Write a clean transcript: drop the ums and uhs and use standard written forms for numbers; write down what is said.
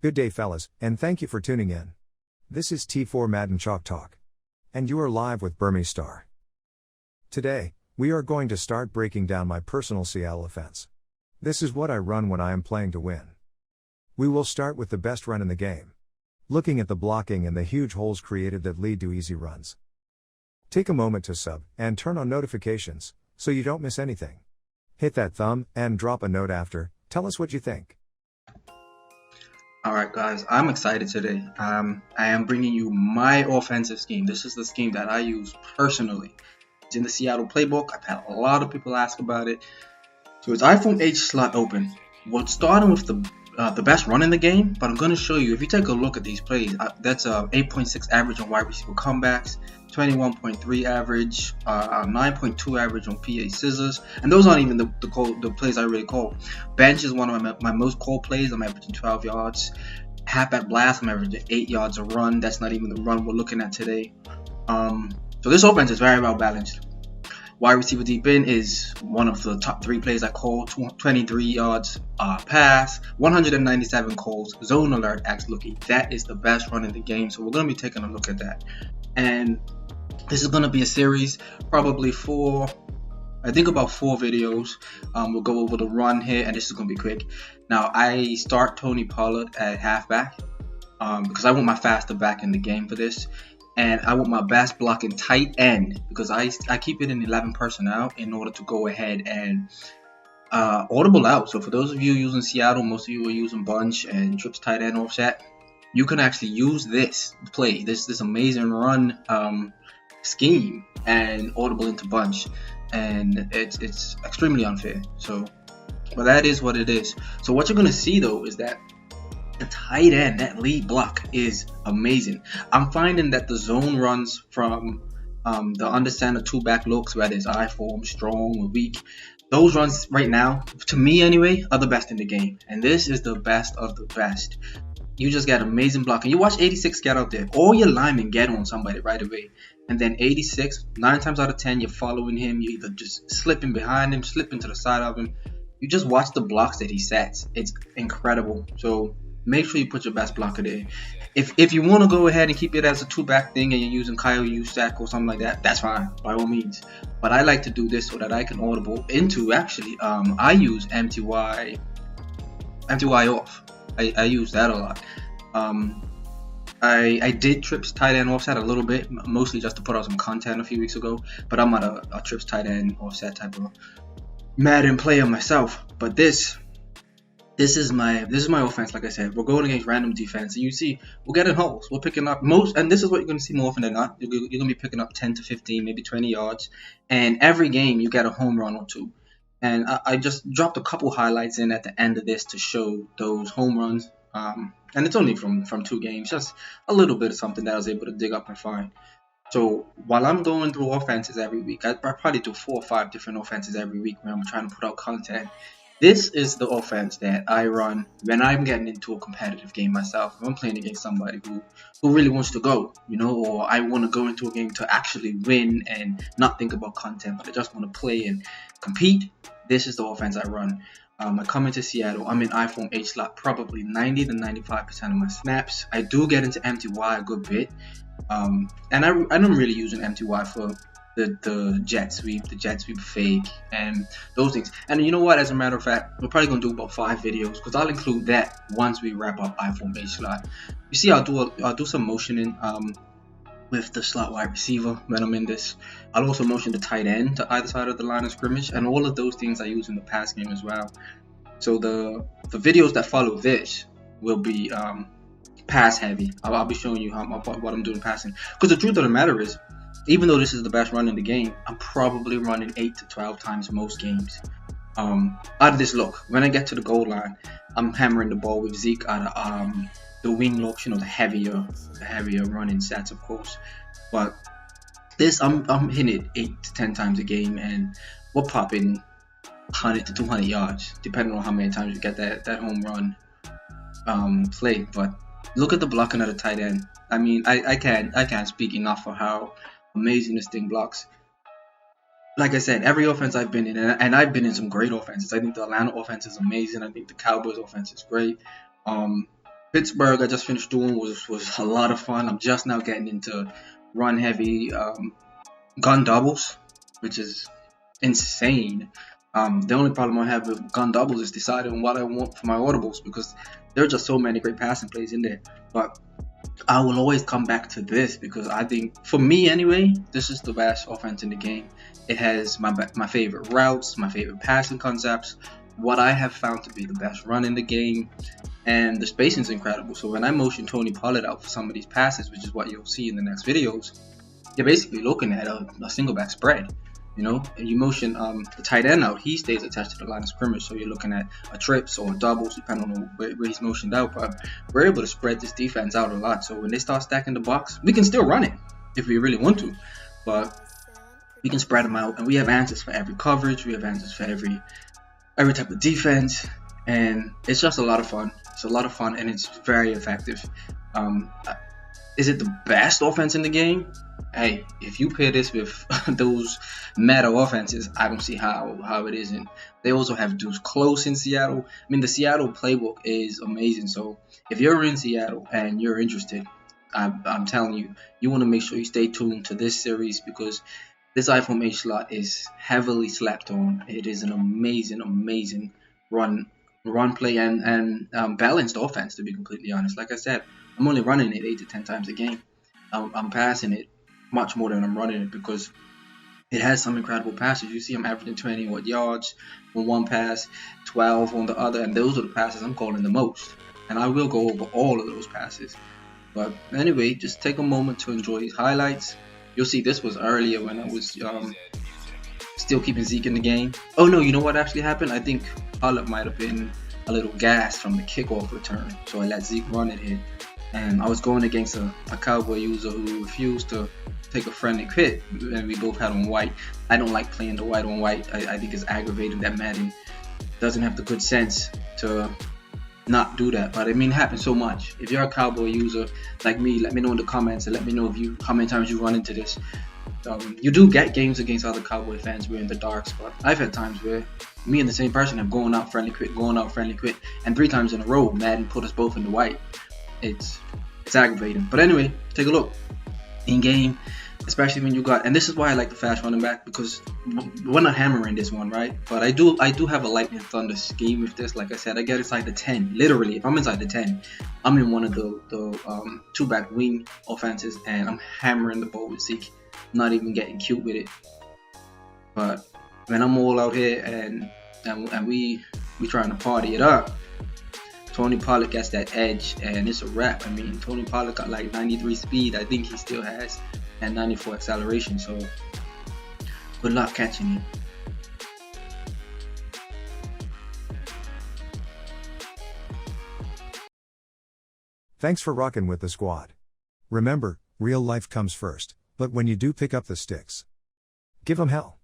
Good day, fellas, and thank you for tuning in. This is T4 Madden Chalk Talk. And you are live with Berm Star. Today, we are going to start breaking down my personal Seattle offense. This is what I run when I am playing to win. We will start with the best run in the game. Looking at the blocking and the huge holes created that lead to easy runs. Take a moment to sub and turn on notifications, so you don't miss anything. Hit that thumb and drop a note after, tell us what you think. Alright guys, I'm excited today. I am bringing you my offensive scheme. This is the scheme that I use personally. It's in the Seattle playbook. I've had a lot of people ask about it. So it's iPhone 8 slot open. We're starting with the best run in the game, but I'm going to show you, if you take a look at these plays, that's a 8.6 average on wide receiver comebacks, 21.3 average, 9.2 average on PA scissors, and those aren't even the plays I really call. Bench is one of my most called plays. I'm averaging 12 yards. Halfback blast, I'm averaging 8 yards a run. That's not even the run we're looking at today. So this offense is very well balanced. Wide receiver deep in is one of the top 3 plays I call. 23 yards pass, 197 calls, zone alert, axe looking. That is the best run in the game. So we're going to be taking a look at that. And this is going to be a series, probably about 4 videos. We'll go over the run here, and this is going to be quick. Now, I start Tony Pollard at halfback because I want my faster back in the game for this. And I want my best blocking tight end because I keep it in 11 personnel in order to go ahead and audible out. So for those of you using Seattle, most of you are using bunch and trips tight end offset. You can actually use this play, this amazing run scheme, and audible into bunch, and it's extremely unfair. So, but that is what it is. So what you're gonna see though is that the tight end, that lead block, is amazing. I'm finding that the zone runs from the understand the 2-back looks, whether it's I form, strong or weak, those runs right now, to me anyway, are the best in the game. And this is the best of the best. You just get amazing blocking. You watch 86 get out there. All your linemen get on somebody right away. And then 86, 9 times out of 10, you're following him. You're either just slipping behind him, slipping to the side of him. You just watch the blocks that he sets. It's incredible. So make sure you put your best blocker there. If you want to go ahead and keep it as a 2-back thing and you're using Kyle Usack or something like that, that's fine, by all means. But I like to do this so that I can audible into, actually, I use MTY off. I use that a lot. I did trips tight end offset a little bit, mostly just to put out some content a few weeks ago. But I'm not a trips tight end offset type of Madden player myself. But this is my offense. Like I said, we're going against random defense, and you see we're getting holes. We're picking up most, and this is what you're going to see more often than not. You're going to be picking up 10 to 15, maybe 20 yards, and every game you get a home run or 2. And I just dropped a couple highlights in at the end of this to show those home runs. And it's only from 2 games, just a little bit of something that I was able to dig up and find. So while I'm going through offenses every week, I probably do 4 or 5 different offenses every week when I'm trying to put out content. This is the offense that I run when I'm getting into a competitive game myself. If I'm playing against somebody who really wants to go, or I want to go into a game to actually win and not think about content, but I just want to play and compete. This is the offense I run. I come into Seattle. I'm in iPhone 8 slot, probably 90 to 95% of my snaps. I do get into MTY a good bit, and I'm really using MTY for the jet sweep, fake, and those things. And you know what? As a matter of fact, we're probably gonna do about 5 videos because I'll include that once we wrap up iPhone 8 slot. You see, I'll do some motioning with the slot wide receiver when I'm in this. I'll also motion the tight end to either side of the line of scrimmage, and all of those things I use in the pass game as well. So the videos that follow this will be pass heavy. I'll be showing you what I'm doing passing. Because the truth of the matter is, even though this is the best run in the game, I'm probably running 8 to 12 times most games. Out of this look, when I get to the goal line, I'm hammering the ball with Zeke out of the wing looks, the heavier running sets, of course. But this, I'm hitting it 8 to 10 times a game, and we're popping 100 to 200 yards, depending on how many times you get that home run play. But look at the blocking of the tight end. I mean, I can't speak enough for how amazing this thing blocks. Like I said, every offense I've been in, and I've been in some great offenses. I think the Atlanta offense is amazing. I think the Cowboys offense is great. Pittsburgh I just finished doing was a lot of fun. I'm just now getting into run heavy gun doubles, which is insane. The only problem I have with gun doubles is deciding on what I want for my audibles, because there are just so many great passing plays in there. But I will always come back to this because I think, for me anyway, this is the best offense in the game. It has my favorite routes, my favorite passing concepts, what I have found to be the best run in the game, and the spacing is incredible. So when I motion Tony Pollard out for some of these passes, which is what you'll see in the next videos, you're basically looking at a single back spread. And you motion the tight end out, he stays attached to the line of scrimmage, so you're looking at a trips or doubles depending on where he's motioned out. But we're able to spread this defense out a lot, so when they start stacking the box, we can still run it if we really want to, but we can spread them out, and we have answers for every coverage, we have answers for every type of defense, and it's just a lot of fun. It's a lot of fun, and it's very effective. Is it the best offense in the game? Hey, if you pair this with those meta offenses, I don't see how it isn't. They also have dudes close in Seattle. I mean, the Seattle playbook is amazing. So if you're in Seattle and you're interested, I'm telling you, you want to make sure you stay tuned to this series, because this iPhone 8 slot is heavily slept on. It is an amazing run play and balanced offense, to be completely honest. Like I said, I'm only running it 8 to 10 times a game. I'm passing it much more than I'm running it, because it has some incredible passes. You see I'm averaging 20 yards on one pass, 12 on the other, and those are the passes I'm calling the most. And I will go over all of those passes. But anyway, just take a moment to enjoy these highlights. You'll see this was earlier when I was still keeping Zeke in the game. Oh no, you know what actually happened? I think Pollard might have been a little gassed from the kickoff return, so I let Zeke run it here. And I was going against a Cowboy user who refused to take a friendly hit, and we both had on white. I don't like playing the white on white. I think it's aggravating that Madden doesn't have the good sense to not do that. But I mean, it happens so much. If you're a Cowboy user like me, let me know in the comments, and let me know how many times you run into this. You do get games against other Cowboy fans where in the darks, but I've had times where me and the same person have gone out friendly quit, and 3 times in a row Madden put us both in the white. It's aggravating. But anyway, take a look in game, especially when you got, and this is why I like the fast running back, because we're not hammering this one, right? But I do have a lightning thunder scheme with this. Like I said, I get inside the 10. Literally, if I'm inside the 10, I'm in one of the 2-back wing offenses, and I'm hammering the ball with Zeke, not even getting cute with it. But when I'm all out here and we trying to party it up, Tony Pollard gets that edge, and it's a wrap. I mean, Tony Pollard got like 93 speed. I think he still has, and 94 acceleration. So good luck catching him. Thanks for rocking with the squad. Remember, real life comes first, but when you do pick up the sticks, give 'em hell.